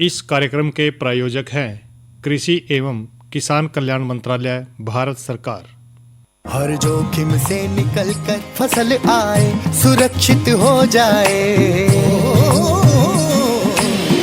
इस कार्यक्रम के प्रायोजक हैं कृषि एवं किसान कल्याण मंत्रालय, भारत सरकार। हर जोखिम से निकल कर फसल आए, सुरक्षित हो जाए।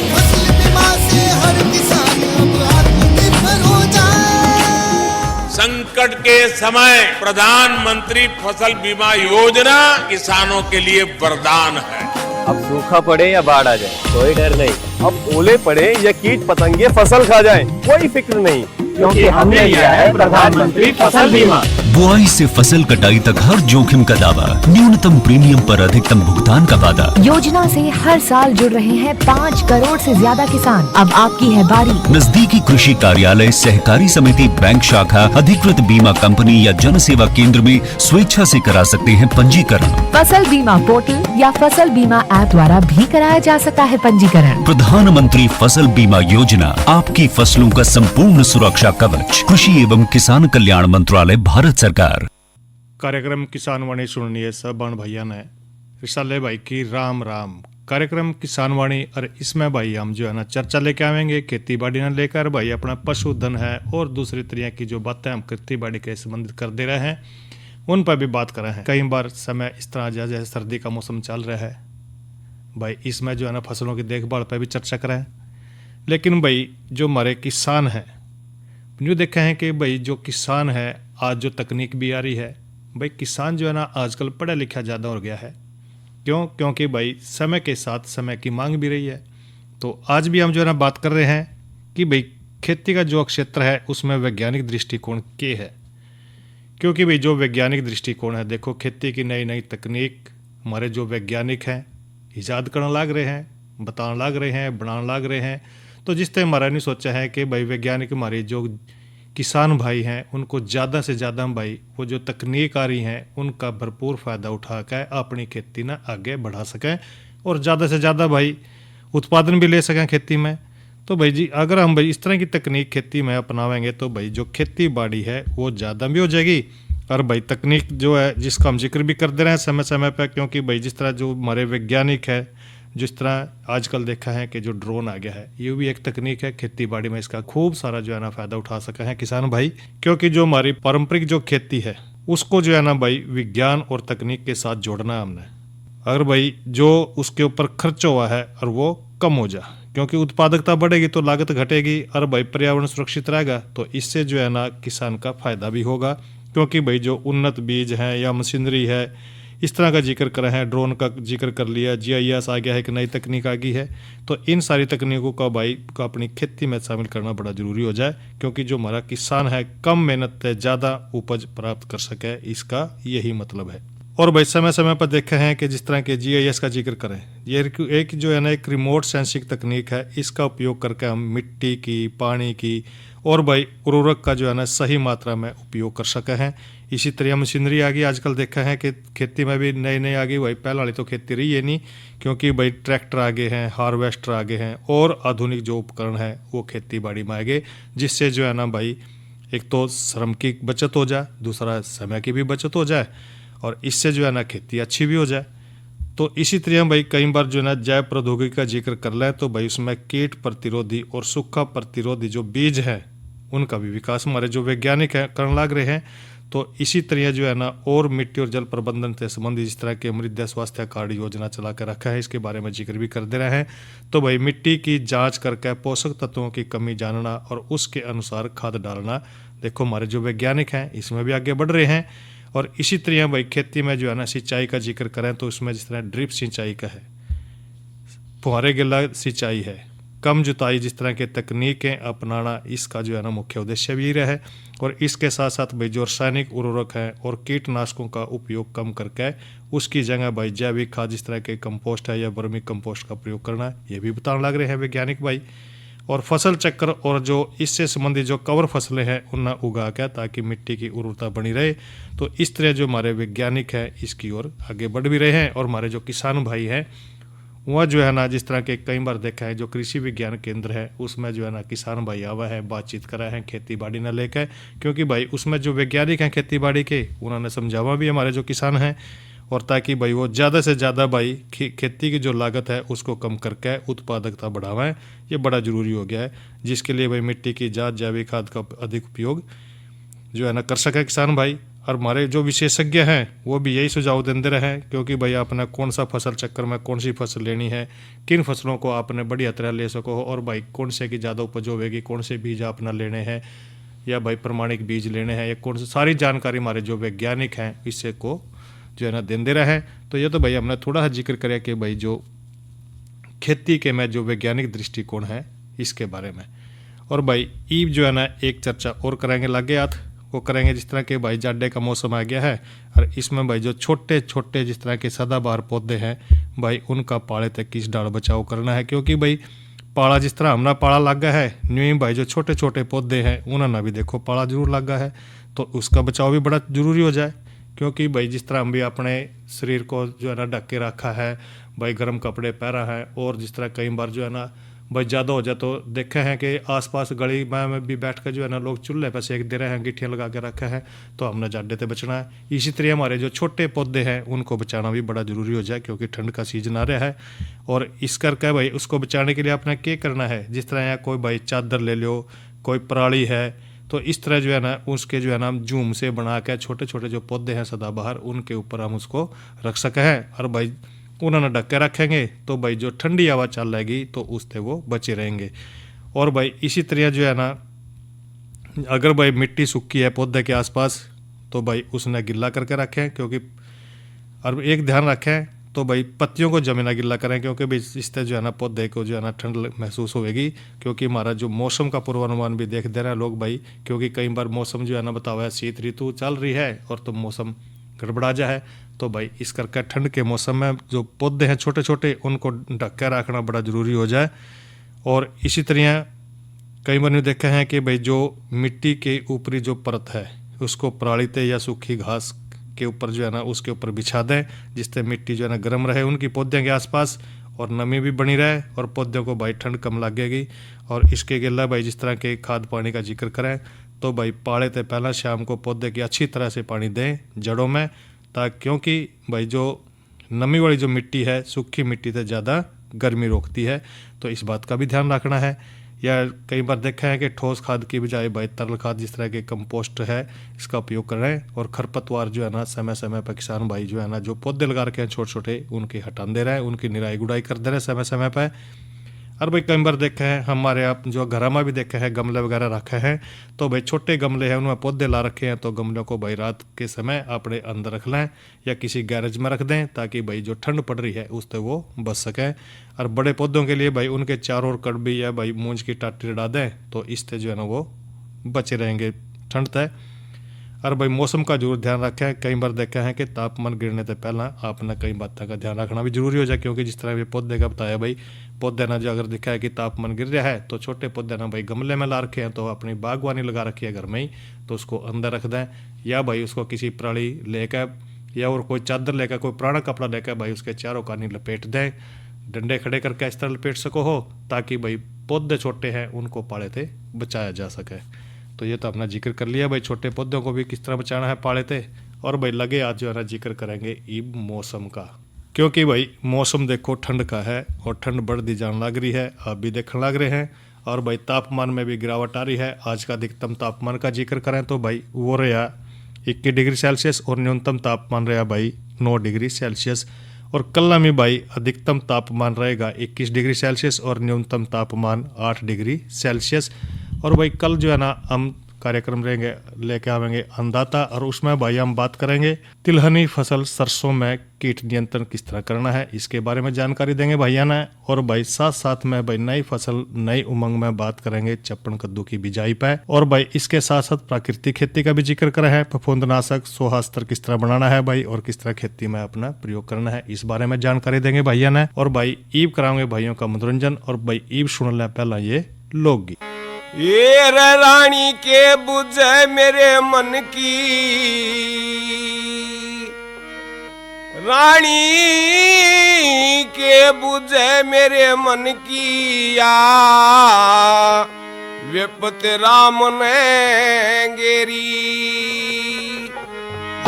फसल बीमा से हर किसान अब आत्मनिर्भर हो जाए। संकट के समय प्रधानमंत्री फसल बीमा योजना किसानों के लिए वरदान है। अब सूखा पड़े या बाढ़ आ जाए कोई डर नहीं, अब ओले पड़े या कीट पतंगे फसल खा जाए कोई फिक्र नहीं, क्योंकि हमने लिया है प्रधानमंत्री फसल बीमा। बुआई से फसल कटाई तक हर जोखिम का दावा, न्यूनतम प्रीमियम पर अधिकतम भुगतान का वादा। योजना से हर साल जुड़ रहे हैं 5 करोड़ से ज्यादा किसान। अब आपकी है बारी। नजदीकी कृषि कार्यालय, सहकारी समिति, बैंक शाखा, अधिकृत बीमा कंपनी या जन सेवा केंद्र में स्वेच्छा से करा सकते हैं पंजीकरण। फसल बीमा पोर्टल या फसल बीमा ऐप द्वारा भी कराया जा सकता है पंजीकरण। प्रधानमंत्री फसल बीमा योजना, आपकी फसलों का संपूर्ण सुरक्षा कवच। कृषि एवं किसान कल्याण मंत्रालय, भारत सरकार। कार्यक्रम किसान वाणी सुनिए सब बन भैया ने रिसाले भाई की राम राम। कार्यक्रम किसान वाणी और इसमें भाई हम जो है ना चर्चा लेके आवेंगे खेती बाड़ी ने लेकर भाई अपना पशुधन है और दूसरी तरह की जो बातें हम खेती बाड़ी के संबंधित कर दे रहे हैं उन पर भी बात कर रहे हैं। कई बार समय इस तरह जैसे सर्दी का मौसम चल रहा है भाई, इसमें जो है ना फसलों की देखभाल पर भी चर्चा करें। लेकिन भाई जो हमारे किसान हैं, जो देखे हैं कि भाई जो किसान है आज जो तकनीक भी आ रही है भाई, किसान जो है ना आजकल पढ़ा लिखा ज़्यादा हो गया है। क्योंकि भाई समय के साथ समय की मांग भी रही है। तो आज भी हम जो है ना बात कर रहे हैं कि भाई खेती का जो क्षेत्र है उसमें वैज्ञानिक दृष्टिकोण के है। क्योंकि भाई जो वैज्ञानिक दृष्टिकोण है, देखो खेती की नई नई तकनीक हमारे जो वैज्ञानिक हैं ईजाद करने लाग रहे हैं, बताने लाग रहे हैं, बनाने लाग रहे हैं। तो जिस तरह हमारा नहीं सोचा है कि भाई वैज्ञानिक हमारे जो किसान भाई हैं उनको ज़्यादा से ज़्यादा भाई वो जो तकनीक आ रही हैं उनका भरपूर फ़ायदा उठा कर अपनी खेती ना आगे बढ़ा सकें और ज़्यादा से ज़्यादा भाई उत्पादन भी ले सकें खेती में। तो भाई जी अगर हम भाई इस तरह की तकनीक खेती में अपनावेंगे तो भाई जो खेती बाड़ी है वो ज़्यादा भी हो जाएगी। और भाई तकनीक जो है जिसका हम जिक्र भी कर दे रहे हैं समय समय पर, क्योंकि भाई जिस तरह जो हमारे वैज्ञानिक है, जिस तरह आजकल देखा है कि जो ड्रोन आ गया है, ये भी एक तकनीक है खेती बाड़ी में, इसका खूब सारा जो है ना फ़ायदा उठा सके हैं किसान भाई। क्योंकि जो हमारी पारंपरिक जो खेती है उसको जो है ना भाई विज्ञान और तकनीक के साथ जोड़ना है हमने। अगर भाई जो उसके ऊपर खर्च हुआ है और वो कम हो जाए, क्योंकि उत्पादकता बढ़ेगी तो लागत घटेगी और भाई पर्यावरण सुरक्षित रहेगा, तो इससे जो है ना किसान का फ़ायदा भी होगा। क्योंकि भाई जो उन्नत बीज हैं या मशीनरी है, इस तरह का जिक्र कर रहे हैं, ड्रोन का जिक्र कर लिया, GIS आ गया है, एक नई तकनीक आ गई है। तो इन सारी तकनीकों का भाई को अपनी खेती में शामिल करना बड़ा ज़रूरी हो जाए, क्योंकि जो हमारा किसान है कम मेहनत से ज़्यादा उपज प्राप्त कर सके, इसका यही मतलब है। और भाई समय समय पर देखे हैं कि जिस तरह के GIS का जिक्र करें, ये एक जो है ना एक रिमोट सेंसिंग तकनीक है, इसका उपयोग करके हम मिट्टी की, पानी की और भाई उर्वरक का जो है ना सही मात्रा में उपयोग कर सके हैं। इसी तरह मशीनरी आ गई, आजकल देखा है कि खेती में भी नई नई आ गई भाई। पहले वाली तो खेती रही है नहीं, क्योंकि भाई ट्रैक्टर आ गए हैं, हार्वेस्टर आ गए हैं और आधुनिक जो उपकरण है वो खेती बाड़ी में आ गए, जिससे जो है ना भाई एक तो श्रम की बचत हो जाए, दूसरा समय की भी बचत हो जाए और इससे जो है ना खेती अच्छी भी हो जाए। तो इसी तरह भाई कई बार जो है ना जैव प्रौद्योगिकी का जिक्र कर लें तो भाई उसमें कीट प्रतिरोधी और सूखा प्रतिरोधी जो बीज हैं उनका भी विकास हमारे जो वैज्ञानिक हैं करने लग रहे हैं। तो इसी तरह जो है ना और मिट्टी और जल प्रबंधन से संबंधित जिस तरह के मृदा स्वास्थ्य कार्ड योजना चला कर रखा है, इसके बारे में जिक्र भी कर दे रहे हैं। तो भाई मिट्टी की जांच करके पोषक तत्वों की कमी जानना और उसके अनुसार खाद डालना, देखो हमारे जो वैज्ञानिक हैं इसमें भी आगे बढ़ रहे हैं। और इसी तरह भाई खेती में जो है ना सिंचाई का जिक्र करें तो उसमें जिस तरह ड्रिप सिंचाई का है, फुहारे गिल्ला सिंचाई है, कम जुताई, जिस तरह के तकनीकें अपनाना, इसका जो है ना मुख्य उद्देश्य भी रहा है। और इसके साथ साथ भाई जो रासायनिक उर्वरक है और कीटनाशकों का उपयोग कम करके उसकी जगह भाई जैविक खाद जिस तरह के कंपोस्ट है या वर्मी कंपोस्ट का प्रयोग करना, ये भी बताने लग रहे हैं वैज्ञानिक भाई। और फसल चक्र और जो इससे संबंधित जो कवर फसलें हैं उन्हें उगा के ताकि मिट्टी की उर्वरता बनी रहे। तो इस तरह जो हमारे वैज्ञानिक हैं इसकी ओर आगे बढ़ भी रहे हैं। और हमारे जो किसान भाई हैं वह जो है ना जिस तरह के कई बार देखा है जो कृषि विज्ञान केंद्र है उसमें जो है ना किसान भाई आवा है, बातचीत करा है खेती बाड़ी न लेकर, क्योंकि भाई उसमें जो वैज्ञानिक हैं खेती बाड़ी के उन्होंने समझावा भी हमारे जो किसान हैं और ताकि भाई वो ज़्यादा से ज़्यादा भाई खेती की जो लागत है उसको कम करके उत्पादकता बढ़ावें, ये बड़ा ज़रूरी हो गया है। जिसके लिए भाई मिट्टी की जांच, जैविक खाद का अधिक उपयोग जो है ना कर सके किसान भाई। और हमारे जो विशेषज्ञ हैं वो भी यही सुझाव देते रहे हैं, क्योंकि भाई आपने कौन सा फसल चक्कर में कौन सी फसल लेनी है, किन फसलों को आपने बढ़िया तरह ले सको, और भाई कौन से की ज़्यादा उपज होगी, कौन से बीज आपने लेने हैं या भाई प्रमाणिक बीज लेने हैं, या कौन सी सारी जानकारी हमारे जो वैज्ञानिक हैं इससे को जो है ना देते रहे। तो ये तो भाई हमने थोड़ा सा जिक्र करें कि भाई जो खेती के में जो वैज्ञानिक दृष्टिकोण है इसके बारे में। और भाई ईब जो है ना एक चर्चा और करेंगे लागे हाथ, वो करेंगे जिस तरह के भाई जाड़े का मौसम आ गया है और इसमें भाई जो छोटे छोटे जिस तरह के सदाबहार पौधे हैं भाई उनका पाले तक किस डाल बचाव करना है, क्योंकि भाई पाला जिस तरह हमारा पाला लगा है न्यू भाई जो छोटे छोटे पौधे हैं उन्होंने भी देखो पाला जरूर लगा है, तो उसका बचाव भी बड़ा जरूरी हो जाए। क्योंकि भाई जिस तरह हम भी अपने शरीर को जो है ना ढक के रखा है, भाई गर्म कपड़े पहना है, और जिस तरह कई बार जो है ना भाई ज़्यादा हो जाए तो देखे हैं कि आसपास गली में भी बैठ कर जो है ना लोग चूल्हे पर सेक दे रहे हैं, गिट्टियाँ लगा के रखा है, तो हमने जाड़े से बचना है। इसी तरह हमारे जो छोटे पौधे हैं उनको बचाना भी बड़ा ज़रूरी हो जाए, क्योंकि ठंड का सीजन आ रहा है। और इस करके भाई उसको बचाने के लिए आपने क्या करना है, जिस तरह यहाँ कोई भाई चादर ले लो, कोई पराली है, तो इस तरह जो है ना उसके जो है ना जूम से बना के छोटे छोटे जो पौधे हैं सदाबहार उनके ऊपर हम उसको रख सके हैं, और भाई उन्होंने ढक के रखेंगे तो भाई जो ठंडी हवा चल रहेगी तो उससे वो बचे रहेंगे। और भाई इसी तरह जो है ना अगर भाई मिट्टी सूखी है पौधे के आसपास तो भाई उसने गिल्ला करके रखें, क्योंकि और एक ध्यान रखें तो भाई पत्तियों को जमीना गिल्ला करें, क्योंकि भाई इससे जो है ना पौधे को जो है ना ठंड महसूस होगी। क्योंकि हमारा जो मौसम का पूर्वानुमान भी देख दे रहे हैं लोग भाई, क्योंकि कई बार मौसम जो है ना बताओ है शीत ऋतु चल रही है और तो मौसम गड़बड़ा जाए, तो भाई इस करके ठंड के मौसम में जो पौधे हैं छोटे छोटे उनको ढक कर रखना बड़ा ज़रूरी हो जाए। और इसी तरह कई बार देखा है कि भाई जो मिट्टी के ऊपरी जो परत है उसको पराली ते या सूखी घास के ऊपर जो है ना उसके ऊपर बिछा दें, जिससे मिट्टी जो है ना गर्म रहे उनकी पौधों के आसपास और नमी भी बनी रहे और पौधों को भाई ठंड कम लगेगी। और इसके अलावा भाई जिस तरह के खाद पानी का जिक्र करें तो भाई पाले से पहला शाम को पौधे की अच्छी तरह से पानी दें जड़ों में, ताकि क्योंकि भाई जो नमी वाली जो मिट्टी है सूखी मिट्टी से ज़्यादा गर्मी रोकती है, तो इस बात का भी ध्यान रखना है। या कई बार देखा है कि ठोस खाद की बजाय भाई तरल खाद जिस तरह के कंपोस्ट है इसका उपयोग कर रहे हैं। और खरपतवार जो है ना समय समय पर किसान भाई जो है ना जो पौधे लगा रखे हैं छोटे छोटे उनके हटा दे रहे हैं, उनकी निराई गुड़ाई कर दे रहे हैं समय समय पर। और भाई कई बार देखे हैं हमारे आप जो घर में भी देखे हैं गमले वगैरह रखे हैं, तो भाई छोटे गमले हैं उनमें पौधे ला रखे हैं, तो गमलों को भाई रात के समय अपने अंदर रख लें या किसी गैरेज में रख दें, ताकि भाई जो ठंड पड़ रही है उससे वो बच सकें। और बड़े पौधों के लिए भाई उनके चारों ओर कड़बी या भाई मूंज की टाटी लड़ा दें, तो इससे जो है ना वो बचे रहेंगे ठंड से। और भाई मौसम का जरूर ध्यान रखें। कई बार देखा है कि तापमान गिरने से पहला आपने कई बातों का ध्यान रखना भी जरूरी हो जाए, क्योंकि जिस तरह भी पौधे का बताया भाई पौधे ना जो अगर दिखा है कि तापमान गिर रहा है तो छोटे पौधे ना भाई गमले में ला रखे हैं, तो अपनी बागवानी लगा रखी है घर में ही, तो उसको अंदर रख दें या भाई उसको किसी पराली लेकर या और कोई चादर लेकर कोई पुराना कपड़ा लेकर भाई उसके चारों कानी लपेट दें, डंडे खड़े करके इस तरह लपेट सको हो, ताकि भाई पौधे छोटे हैं उनको पाले से बचाया जा सके। तो ये तो अपना जिक्र कर लिया भाई छोटे पौधों को भी किस तरह बचाना है पाले थे। और भाई लगे आज जो है ना जिक्र करेंगे ईब मौसम का, क्योंकि भाई मौसम देखो ठंड का है और ठंड बढ़ती जान लग रही है, आप भी देखने लग रहे हैं। और भाई तापमान में भी गिरावट आ रही है। आज का अधिकतम तापमान का जिक्र करें तो भाई वो रहा 21 डिग्री सेल्सियस और न्यूनतम तापमान रहा भाई 9 डिग्री सेल्सियस। और कल में भाई अधिकतम तापमान रहेगा 21 डिग्री सेल्सियस और न्यूनतम तापमान 8 डिग्री सेल्सियस। और भाई कल जो है ना हम कार्यक्रम रहेंगे लेके आवेंगे अन्नदाता, और उसमें भाई हम बात करेंगे तिलहनी फसल सरसों में कीट नियंत्रण किस तरह करना है, इसके बारे में जानकारी देंगे भैया ने। और भाई साथ साथ में भाई नई फसल नई उमंग में बात करेंगे चप्पन कद्दू की बिजाई पे। और भाई इसके साथ साथ प्राकृतिक खेती का भी जिक्र करें है, फफूंदनाशक सोहास्त्र किस तरह बनाना है भाई और किस तरह खेती में अपना प्रयोग करना है, इस बारे में जानकारी देंगे भैया ने। और भाई ईब कराएंगे भाइयों का मनोरंजन। और भाई ईब सुन ले पहला ये लोकगीत। ये रानी के बुझे मेरे मन की, रानी के बुझे मेरे मन की या विपत राम ने गेरी।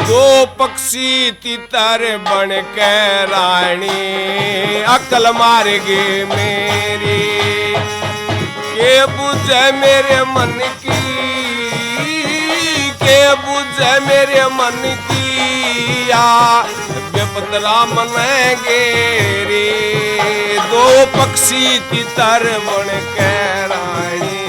दो पक्षी तितर बन के रानी अकल मार गे मेरी के बुझे मेरे मन की के बुझे मेरे मन की या बेपतरा मन गेरी दो पक्षी तितर बन के रानी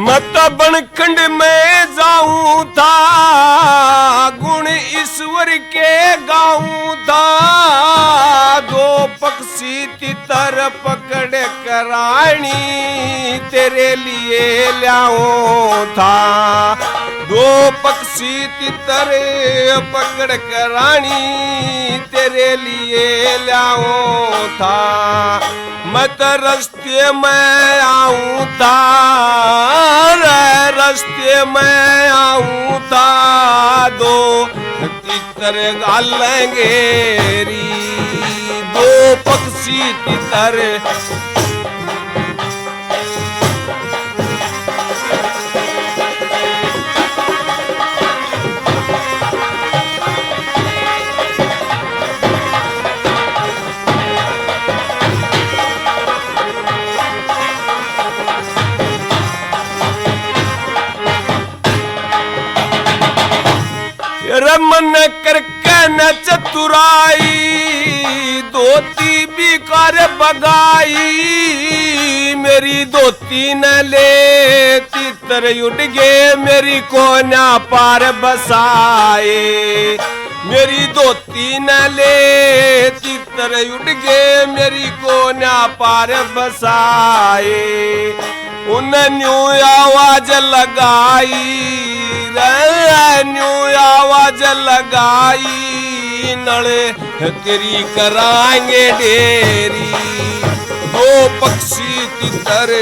मत बनखंड में जाऊं था गुण ईश्वर के गाऊं था दो पक्षी तितर पकड़ करानी तेरे लिए लाऊं था दो पक्षी तितर पकड़ करानी तेरे लिए लाऊं था मत रस्ते में आऊं था रस्ते में आऊं था दो तितर गालेंगे दो पक्षी तितर मन करके न चतुराई धोती बिकार बगाई मेरी धोती न ले तितर उड़ गे मेरी कोना पार बसाए मेरी धोती न ले तितर उड़ गे मेरी कोना पार बसाए उन न्यू आवाज लगाई न्यू आवाज लगाई नले तेरी कराएंगे डेरी दो पक्षी तितर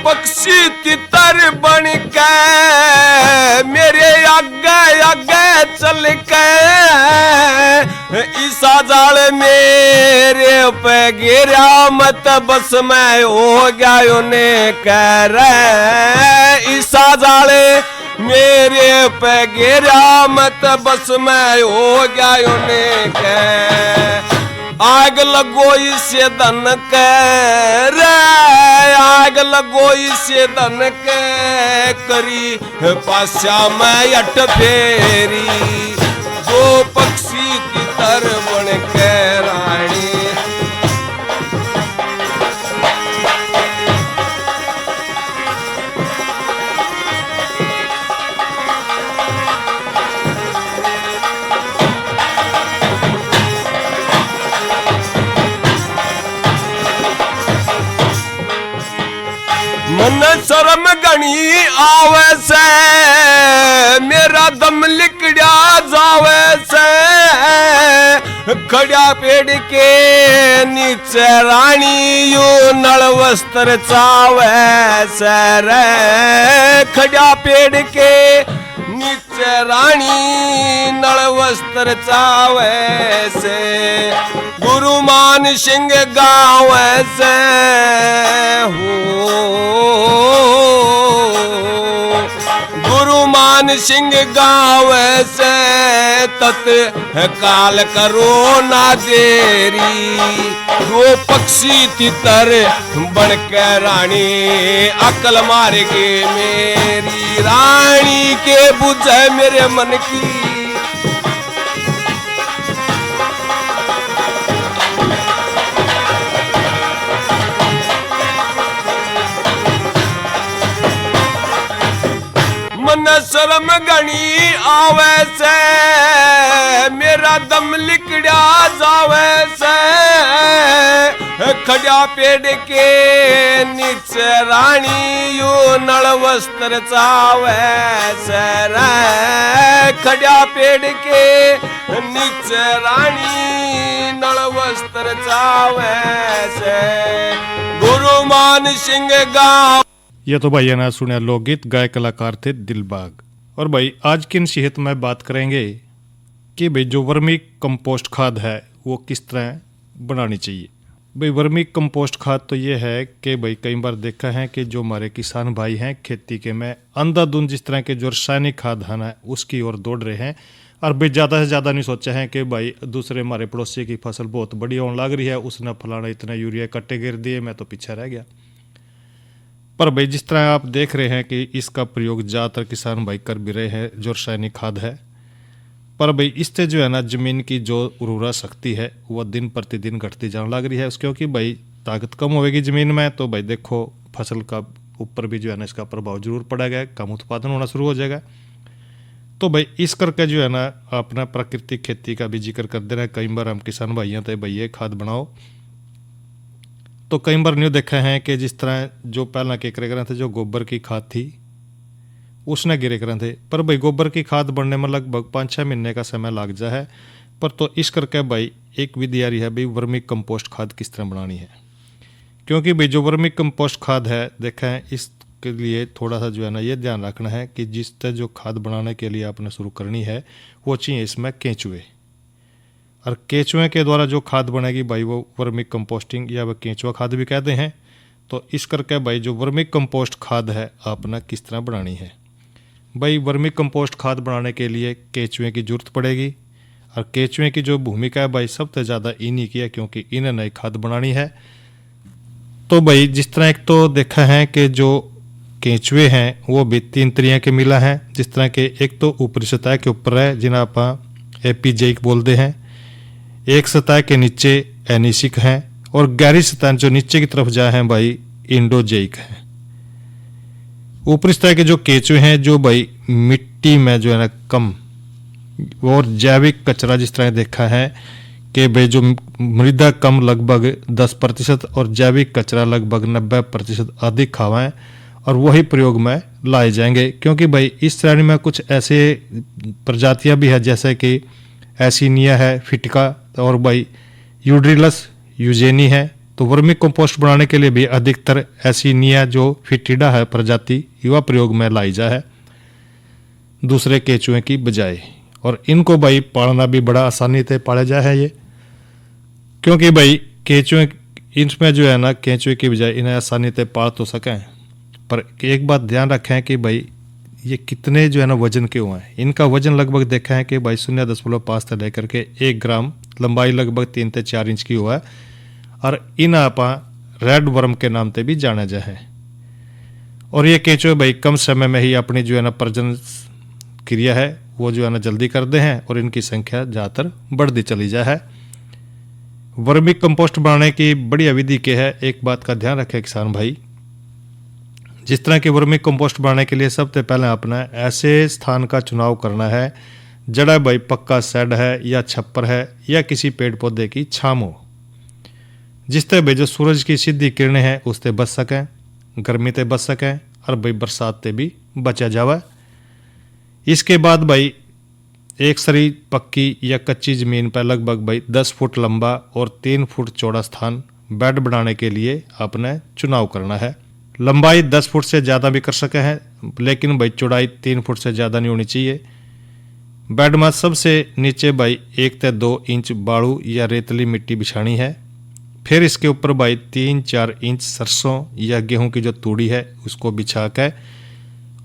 पक्षी तितर बन के मेरे आगे आगे चल के ईसा जाल मेरे पे गिरा मत बस मैं हो गया उन्हें कह रहे ईसा जाल मेरे पे गिरा मत बस मैं हो गया उन्हें कह आग लगो इसे धन के रे आग लगो इसे धन के करी पासा मैं अट फेरी दो पक्षी तितर बन के रानी मन शर्म गणी आवे से मेरा दम लिकड़ा जावे से खड़ा पेड़ के नीचे रानी यू नल वस्त्र चावे से रे खड़ा पेड़ के नीचे रानी नल वस्त्र चावे से गुरुमान सिंह गाँव से हो गुरुमान सिंह गाँव से तत काल करो ना देरी दो पक्षी तितर बन के रानी अकल मार के मेरी रानी के बुझे मेरे मन की मन शर्म गणी आवे से मेरा दम लिकड़ा जावे से खड़ा पेड़ के नीचे रानी यू नल वस्त्र चावे से रे खड़ा पेड़ के नीचे रानी नल वस्त्र चावे से गुरु मान सिंह गाँव। यह तो भाई ना सुने लोकगीत गाय कलाकार थे दिलबाग। और भाई आज की नसीहत में बात करेंगे कि भाई जो वर्मी कंपोस्ट खाद है वो किस तरह बनानी चाहिए। भाई वर्मी कंपोस्ट खाद तो ये है कि भाई कई बार देखा है कि जो हमारे किसान भाई हैं खेती के में अंधाधुंध जिस तरह के जो रासायनिक खाद है उसकी ओर दौड़ रहे हैं और भाई ज़्यादा से ज़्यादा नहीं सोचा है कि भाई दूसरे हमारे पड़ोसी की फसल बहुत बढ़िया होने लग रही है, उसने फलाना इतना यूरिया कट्टे गिर दिए, मैं तो पीछे रह गया। पर भाई जिस तरह आप देख रहे हैं कि इसका प्रयोग ज़्यादातर किसान भाई कर भी रहे हैं जो रासायनिक खाद है, पर भाई इससे जो है ना ज़मीन की जो उर्वरा शक्ति है वह दिन प्रतिदिन घटती जाने लग रही है। क्योंकि भाई ताकत कम होगी ज़मीन में तो भाई देखो फसल का ऊपर भी जो है ना इसका प्रभाव जरूर पड़ेगा, कम उत्पादन होना शुरू हो जाएगा। तो भाई इस करके जो है ना अपना प्राकृतिक खेती का भी जिक्र कर दे रहे हैं। कई बार हम किसान भाइयों थे भाई ये खाद बनाओ, तो कई बार न्यू देखा है कि जिस तरह जो पहला के करे थे जो गोबर की खाद थी उसने गिरे करे थे, पर भाई गोबर की खाद बनने में लगभग 5-6 महीने का समय लग जा है। पर तो इस करके भाई एक विधि आ रही है भाई वर्मी कंपोस्ट खाद किस तरह बनानी है। क्योंकि भाई जो वर्मी कंपोस्ट खाद है देखा है इसके लिए थोड़ा सा जो है ना ये ध्यान रखना है कि जिस तरह जो खाद बनाने के लिए आपने शुरू करनी है वो चाहिए इसमें केंचुए, और केंचुए के द्वारा जो खाद बनेगी भाई वो वर्मी कंपोस्टिंग या वह केंचुआ खाद भी कहते हैं। तो इस करके भाई जो वर्मी कंपोस्ट खाद है आपने किस तरह बनानी है। भाई वर्मी कंपोस्ट खाद बनाने के लिए केंचुए की जरूरत पड़ेगी, और केंचुए की जो भूमिका है भाई सबसे ज़्यादा इन्हीं की है क्योंकि इन्हें नई खाद बनानी है। तो भाई जिस तरह एक तो देखा है कि जो केंचुए हैं वो भी 3 तरह के मिला है। जिस तरह के एक तो ऊपरी सतह के ऊपर है जिन्हें आप एपीजेइक बोलते हैं, एक सतह के नीचे एनिसिक हैं, और गहरी सतह जो नीचे की तरफ जाए हैं भाई इंडोजेइक है। ऊपरी सतह के जो केंचुए हैं जो भाई मिट्टी में जो है ना कम और जैविक कचरा जिस तरह देखा है कि भाई जो मृदा कम लगभग 10% और जैविक कचरा लगभग 90% अधिक खावाएं और वही प्रयोग में लाए जाएंगे। क्योंकि भाई इस श्रेणी में कुछ ऐसे प्रजातियां भी है जैसे कि एसिनिया है फिटिका और भाई यूड्रिलस यूजेनी है। तो वर्मी कंपोस्ट बनाने के लिए भी अधिकतर एसिनिया जो फिटिडा है प्रजाति युवा प्रयोग में लाई जा है दूसरे केंचुए की बजाय, और इनको भाई पालना भी बड़ा आसानी से पाला जा है ये। क्योंकि भाई केंचुए इसमें जो है ना केंचुए की बजाय इन्हें आसानी से पाल तो सकें, पर एक बात ध्यान रखें कि भाई ये कितने जो है ना वजन के हुए हैं। इनका वजन लगभग देखा है कि भाई 0.5 से लेकर के 1 ग्राम, लंबाई लगभग 3 से 4 इंच की हुआ है, और इन आपा रेड वर्म के नाम से भी जाना जाए। और ये केंचुए भाई कम समय में ही अपनी जो है ना प्रजनन क्रिया है वो जो है ना जल्दी करते हैं और इनकी संख्या ज़्यादातर बढ़ती चली जाए है। वर्मी कंपोस्ट बनाने की बढ़िया विधि के है, एक बात का ध्यान रखें किसान भाई। जिस तरह के वर्मी कंपोस्ट बनाने के लिए सबसे पहले अपना ऐसे स्थान का चुनाव करना है जड़ा भाई पक्का शेड है या छप्पर है या किसी पेड़ पौधे की छाम हो, जिससे भाई जो सूरज की सीधी किरणें हैं उससे बच सकें, गर्मी से बच सकें और भाई बरसात से भी बचा जावे। इसके बाद भाई एक सरी पक्की या कच्ची ज़मीन पर लगभग भाई 10 फुट लंबा और 3 फुट चौड़ा स्थान बेड बनाने के लिए अपने चुनाव करना है। लंबाई 10 फुट से ज़्यादा भी कर सके हैं, लेकिन भाई चौड़ाई 3 फुट से ज़्यादा नहीं होनी चाहिए। बेड में सबसे नीचे भाई 1 से 2 इंच बालू या रेतली मिट्टी बिछानी है। फिर इसके ऊपर भाई 3-4 इंच सरसों या गेहूं की जो तूड़ी है उसको बिछा के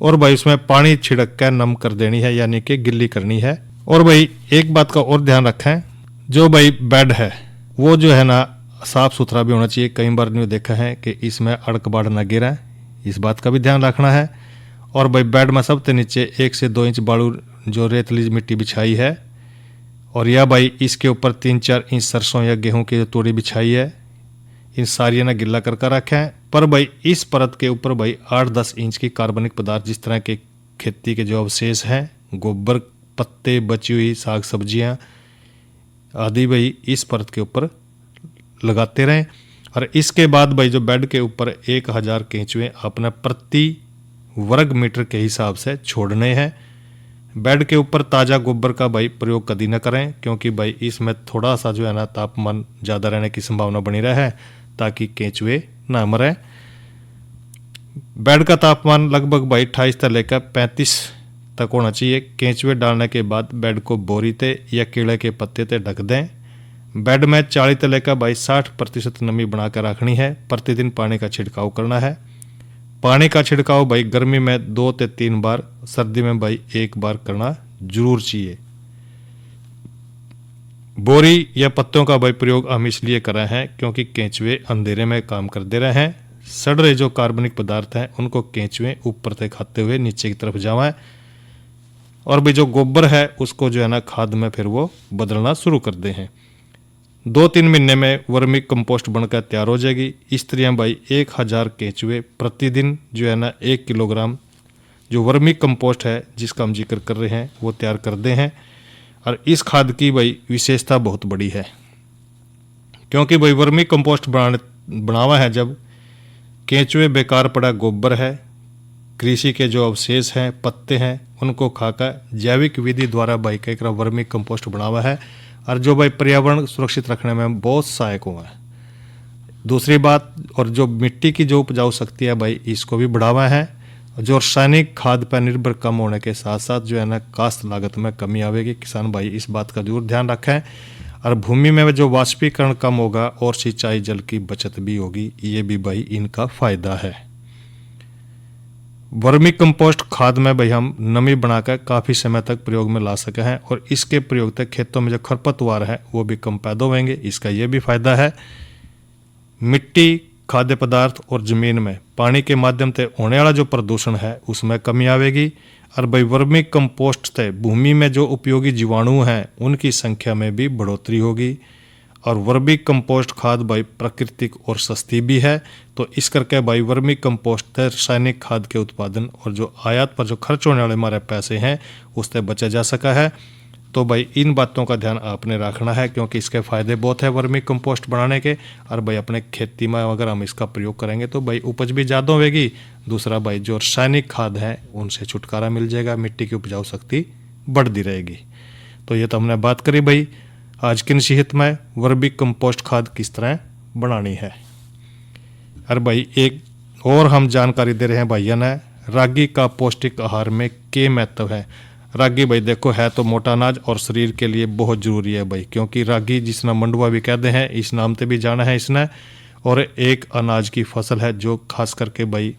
और भाई उसमें पानी छिड़क कर नम कर देनी है, यानी कि गिल्ली करनी है। और भाई एक बात का और ध्यान रखें, जो भाई बेड है वो जो है ना साफ सुथरा भी होना चाहिए। कई बार न्यू देखा है कि इसमें अड़क बाढ़ न गिरे, इस बात का भी ध्यान रखना है। और भाई बेड में सबसे नीचे 1 से 2 इंच बालू जो रेतली मिट्टी बिछाई है, और यह भाई इसके ऊपर 3-4 इंच सरसों या गेहूं की जो तूड़ी बिछाई है, इन सारी ना गिल्ला कर रखें। पर भाई इस परत के ऊपर भाई 8-10 इंच की कार्बनिक पदार्थ जिस तरह के खेती के जो अवशेष हैं, गोबर, पत्ते, बची हुई साग सब्जियां, आदि भाई इस परत के ऊपर लगाते रहें। और इसके बाद भाई जो बेड के ऊपर 1000 केंचुए अपने प्रति वर्ग मीटर के हिसाब से छोड़ने हैं। बेड के ऊपर ताज़ा गोबर का भाई प्रयोग कभी न करें, क्योंकि भाई इसमें थोड़ा सा जो है ना तापमान ज़्यादा रहने की संभावना बनी रहे, ताकि केंचुए ना मरें। बेड का तापमान लगभग भाई 28 से लेकर 35 तक होना चाहिए। केंचुए डालने के बाद बेड को बोरी ते या कीड़े के पत्ते ते ढक दें। बेड में 40 से लेकर भाई 60% नमी बनाकर रखनी है। प्रतिदिन पानी का छिड़काव करना है। पानी का छिड़काव भाई गर्मी में 2 से 3 बार, सर्दी में भाई 1 बार करना जरूर चाहिए। बोरी या पत्तों का भाई प्रयोग हम इसलिए कर रहे हैं क्योंकि केंचुए अंधेरे में काम कर दे रहे हैं। सड़ रहे जो कार्बनिक पदार्थ हैं उनको केंचुए ऊपर से खाते हुए नीचे की तरफ जाएं, और भाई जो गोबर है उसको जो है ना खाद में फिर वो बदलना शुरू कर दे हैं। 2-3 महीने में वर्मी कंपोस्ट बनकर तैयार हो जाएगी। इस तरह भाई 1000 केंचुए प्रतिदिन जो है ना 1 किलोग्राम जो वर्मी कंपोस्ट है जिसका हम जिक्र कर रहे हैं वो तैयार कर दे हैं। और इस खाद की भाई विशेषता बहुत बड़ी है, क्योंकि भाई वर्मी कंपोस्ट बनावा है जब केंचुए बेकार पड़ा गोबर है, कृषि के जो अवशेष हैं, पत्ते हैं, उनको खाकर जैविक विधि द्वारा भाई कई तरह वर्मी कंपोस्ट बनावा है, और जो भाई पर्यावरण सुरक्षित रखने में बहुत सहायक हुआ है। दूसरी बात, और जो मिट्टी की जो उपजाऊ शक्ति है भाई इसको भी बढ़ावा है। जो रासायनिक खाद पर निर्भर कम होने के साथ साथ जो है ना काश्त लागत में कमी आवेगी। किसान भाई इस बात का जरूर ध्यान रखें। और भूमि में जो वाष्पीकरण कम होगा और सिंचाई जल की बचत भी होगी, ये भी भाई इनका फायदा है। वर्मी कंपोस्ट खाद में भाई हम नमी बनाकर काफ़ी समय तक प्रयोग में ला सके हैं, और इसके प्रयोग तक खेतों में जो खरपतवार है वो भी कम पैदा होंगे। इसका ये भी फायदा है। मिट्टी, खाद्य पदार्थ और जमीन में पानी के माध्यम से होने वाला जो प्रदूषण है उसमें कमी आवेगी। और भाई वर्मी कंपोस्ट से भूमि में जो उपयोगी जीवाणु हैं उनकी संख्या में भी बढ़ोतरी होगी। और वर्मी कंपोस्ट खाद भाई प्राकृतिक और सस्ती भी है, तो इस करके भाई वर्मी कंपोस्ट से रासायनिक खाद के उत्पादन और जो आयात पर जो खर्च होने वाले हमारे पैसे हैं उससे बचा जा सका है। तो भाई इन बातों का ध्यान आपने रखना है, क्योंकि इसके फ़ायदे बहुत है वर्मी कंपोस्ट बनाने के। और भाई अपने खेती में अगर हम इसका प्रयोग करेंगे तो भाई उपज भी ज़्यादा होगी। दूसरा भाई जो रासायनिक खाद है उनसे छुटकारा मिल जाएगा, मिट्टी की उपजाऊ शक्ति बढ़ती रहेगी। तो ये तो हमने बात करी भाई आज की नसीहत में वर्मी कंपोस्ट खाद किस तरह बनानी है। और भाई एक और हम जानकारी दे रहे हैं भाइयों ने, रागी का पौष्टिक आहार में क्या महत्व है। रागी भाई देखो है तो मोटा अनाज और शरीर के लिए बहुत ज़रूरी है भाई, क्योंकि रागी जिसना मंडुआ भी कहते हैं, इस नाम से भी जाना है इसने, और एक अनाज की फसल है जो खास करके भाई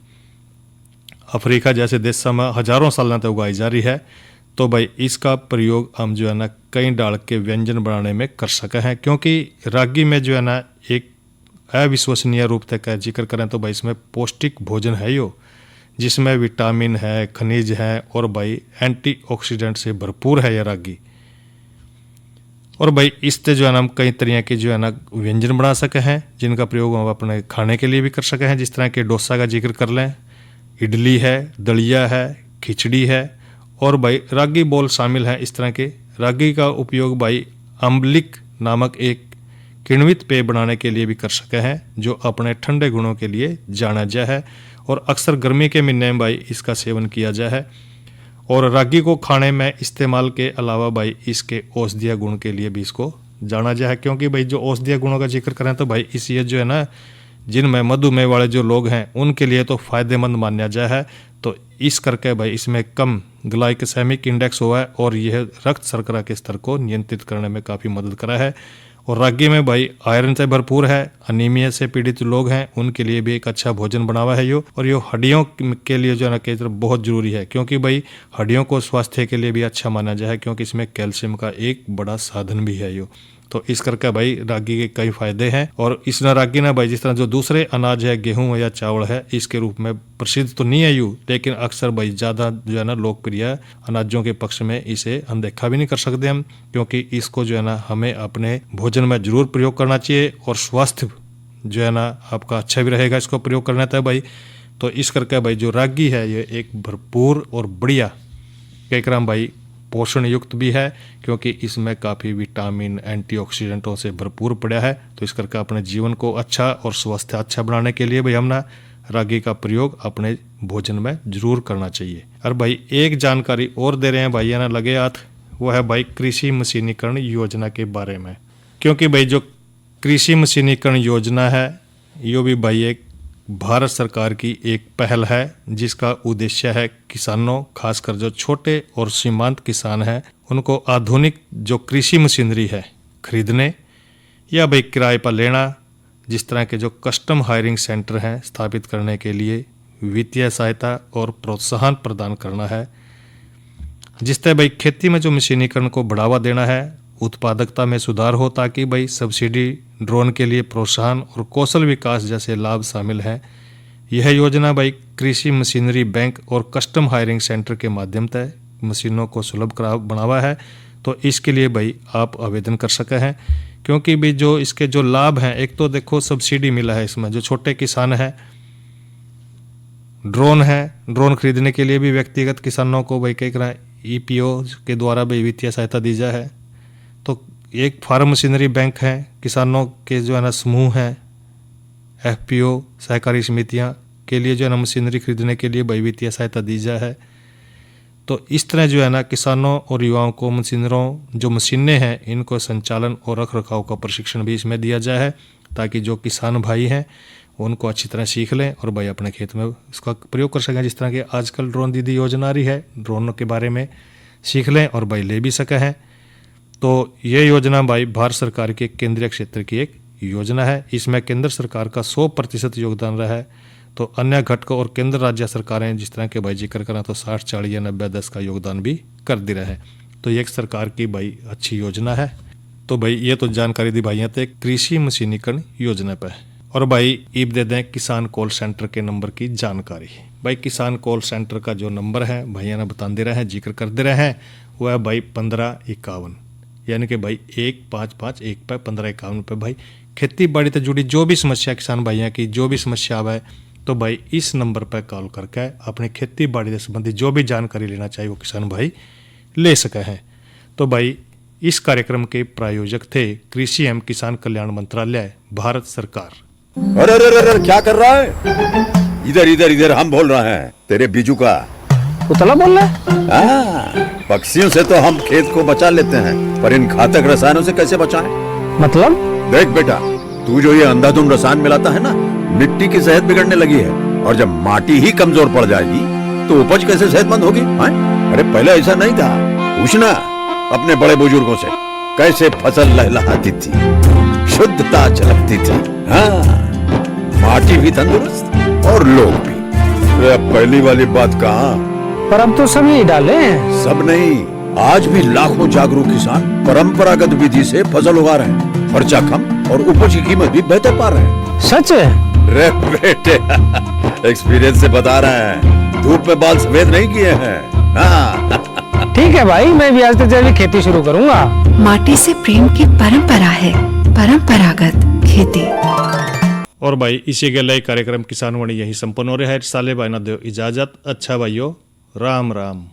अफ्रीका जैसे देशों में हज़ारों सालों तक उगाई जा रही है। तो भाई इसका प्रयोग हम जो है ना कई डाल के व्यंजन बनाने में कर सके हैं, क्योंकि रागी में जो है ना एक अविश्वसनीय रूप से का जिक्र करें तो भाई इसमें पौष्टिक भोजन है यो, जिसमें विटामिन है, खनिज है और भाई एंटीऑक्सीडेंट से भरपूर है यह रागी। और भाई इससे जो है ना हम कई तरह के जो है ना व्यंजन बना सके हैं, जिनका प्रयोग हम अपने खाने के लिए भी कर सके हैं। जिस तरह के डोसा का जिक्र कर लें, इडली है, दलिया है, खिचड़ी है, और भाई रागी बोल शामिल है। इस तरह के रागी का उपयोग भाई अम्बलिक नामक एक किण्वित पेय बनाने के लिए भी कर सके हैं, जो अपने ठंडे गुणों के लिए जाना जाए है, और अक्सर गर्मी के महीने में भाई इसका सेवन किया जाए है। और रागी को खाने में इस्तेमाल के अलावा भाई इसके औषधीय गुण के लिए भी इसको जाना जाए है, क्योंकि भाई जो औषधीय गुणों का जिक्र करें तो भाई इस ये जो है ना जिनमें मधुमेह वाले जो लोग हैं उनके लिए तो फ़ायदेमंद माना जाए है। तो इस करके भाई इसमें कम ग्लाइकेमिक इंडेक्स हुआ है, और यह रक्त शर्करा के स्तर को नियंत्रित करने में काफ़ी मदद करा है। और रागी में भाई आयरन से भरपूर है। अनीमिया से पीड़ित लोग हैं उनके लिए भी एक अच्छा भोजन बनावा है यो, और यो हड्डियों के लिए जो है ना कई तरह बहुत ज़रूरी है, क्योंकि भाई हड्डियों को स्वास्थ्य के लिए भी अच्छा माना जाए, क्योंकि इसमें कैल्शियम का एक बड़ा साधन भी है यो। तो इस करके भाई रागी के कई फायदे हैं। और इस रागी ना भाई जिस तरह जो दूसरे अनाज है, गेहूं या चावल है, इसके रूप में प्रसिद्ध तो नहीं है यू, लेकिन अक्सर भाई ज़्यादा जो है ना लोकप्रिय अनाजों के पक्ष में इसे अनदेखा भी नहीं कर सकते हम, क्योंकि इसको जो है ना हमें अपने भोजन में जरूर प्रयोग करना चाहिए, और स्वास्थ्य जो है ना आपका अच्छा भी रहेगा इसको प्रयोग करना था भाई। तो इस करके भाई जो रागी है ये एक भरपूर और बढ़िया कई क्रम भाई पोषण युक्त भी है, क्योंकि इसमें काफ़ी विटामिन एंटीऑक्सीडेंटों से भरपूर पड़ा है। तो इस करके अपने जीवन को अच्छा और स्वास्थ्य अच्छा बनाने के लिए भाई हम ना रागी का प्रयोग अपने भोजन में जरूर करना चाहिए। और भाई एक जानकारी और दे रहे हैं भाई ना लगे हाथ, वो है भाई कृषि मशीनीकरण योजना के बारे में। क्योंकि भाई जो कृषि मशीनीकरण योजना है ये भी भाई एक भारत सरकार की एक पहल है, जिसका उद्देश्य है किसानों, खासकर जो छोटे और सीमांत किसान हैं, उनको आधुनिक जो कृषि मशीनरी है खरीदने या भाई किराए पर लेना, जिस तरह के जो कस्टम हायरिंग सेंटर हैं स्थापित करने के लिए वित्तीय सहायता और प्रोत्साहन प्रदान करना है, जिससे भाई खेती में जो मशीनीकरण को बढ़ावा देना है, उत्पादकता में सुधार हो, ताकि भाई सब्सिडी, ड्रोन के लिए प्रोत्साहन और कौशल विकास जैसे लाभ शामिल हैं। यह योजना भाई कृषि मशीनरी बैंक और कस्टम हायरिंग सेंटर के माध्यम से मशीनों को सुलभ बनावा है। तो इसके लिए भाई आप आवेदन कर सके हैं, क्योंकि भी जो इसके जो लाभ हैं, एक तो देखो सब्सिडी मिला है इसमें, जो छोटे किसान हैं, ड्रोन है, ड्रोन खरीदने के लिए भी व्यक्तिगत किसानों को भाई कई तरह EPO के द्वारा भी वित्तीय सहायता दी जाए है। तो एक फार्म मशीनरी बैंक है, किसानों के जो है ना समूह हैं, FPO सहकारी समितियां के लिए जो है ना मशीनरी खरीदने के लिए भाई वित्तीय सहायता दी जाए है। तो इस तरह जो है ना किसानों और युवाओं को जो मशीनें हैं इनको संचालन और रख रखाव का प्रशिक्षण भी इसमें दिया जाए है, ताकि जो किसान भाई हैं उनको अच्छी तरह सीख लें और भाई अपने खेत में इसका प्रयोग कर सकें। जिस तरह की आजकल ड्रोन दीदी योजना आ रही है, ड्रोनों के बारे में सीख लें और भाई ले भी सके हैं। तो ये योजना भाई भारत सरकार के केंद्रीय क्षेत्र की एक योजना है। इसमें केंद्र सरकार का 100% योगदान रहा है। तो अन्य घटकों और केंद्र राज्य सरकारें जिस तरह के भाई जिक्र करें तो 60-40 या 90-10 का योगदान भी कर दे रहे हैं। तो ये एक सरकार की भाई अच्छी योजना है। तो भाई ये तो जानकारी दी भाई थे कृषि मशीनीकरण योजना पर। और भाई ईब दे दें किसान कॉल सेंटर के नंबर की जानकारी। भाई किसान कॉल सेंटर का जो नंबर है भैया ने बता दे रहे हैं, जिक्र कर दे रहे हैं, वो है भाई 1551, यानी कि भाई 1551 पे 1551 पे भाई खेती बाड़ी से जुड़ी जो भी समस्या किसान भाइयों की जो भी समस्या आवे तो भाई इस नंबर पर कॉल करके अपनी खेती बाड़ी से संबंधित जो भी जानकारी लेना चाहिए वो किसान भाई ले सके हैं। तो भाई इस कार्यक्रम के प्रायोजक थे कृषि एवं किसान कल्याण मंत्रालय, भारत सरकार। अरे अरे अरे क्या कर रहा है? इधर इधर इधर हम बोल रहे हैं तेरे बीजू का। उतला बोल रहा है? हाँ, पक्षियों से तो हम खेत को बचा लेते हैं, पर इन घातक रसायनों से कैसे बचाएं? मतलब? देख बेटा, तू जो ये अंधाधुंध रसायन मिलाता है ना, मिट्टी की सेहत बिगड़ने लगी है। और जब माटी ही कमजोर पड़ जाएगी तो उपज कैसे सेहतमंद होगी? अरे पहले ऐसा नहीं था। पूछना अपने बड़े बुजुर्गों से, कैसे फसल लहलहाती थी, शुद्धता झलकती थी। हाँ, माटी भी तंदुरुस्त और लोग भी। अब पहली वाली बात कहाँ? पर अब तो सब यही डाले हैं। सब नहीं, आज भी लाखों जागरूक किसान परंपरागत विधि से फसल उगा रहे हैं। खर्चा कम और उपज की कीमत भी बेहतर पा रहे हैं। सच है? रे बेटे, एक्सपीरियंस से बता रहे हैं, धूप में बाल सफेद नहीं किए हैं। हाँ। ठीक है भाई, मैं भी आज से जैविक खेती शुरू करूंगा। माटी से प्रेम की परंपरा है, परंपरागत खेती। और भाई इसी के लिए कार्यक्रम किसान वाणी यही संपन्न हो रहा है। साले भाई ना दो इजाजत। अच्छा भाइयों, राम राम।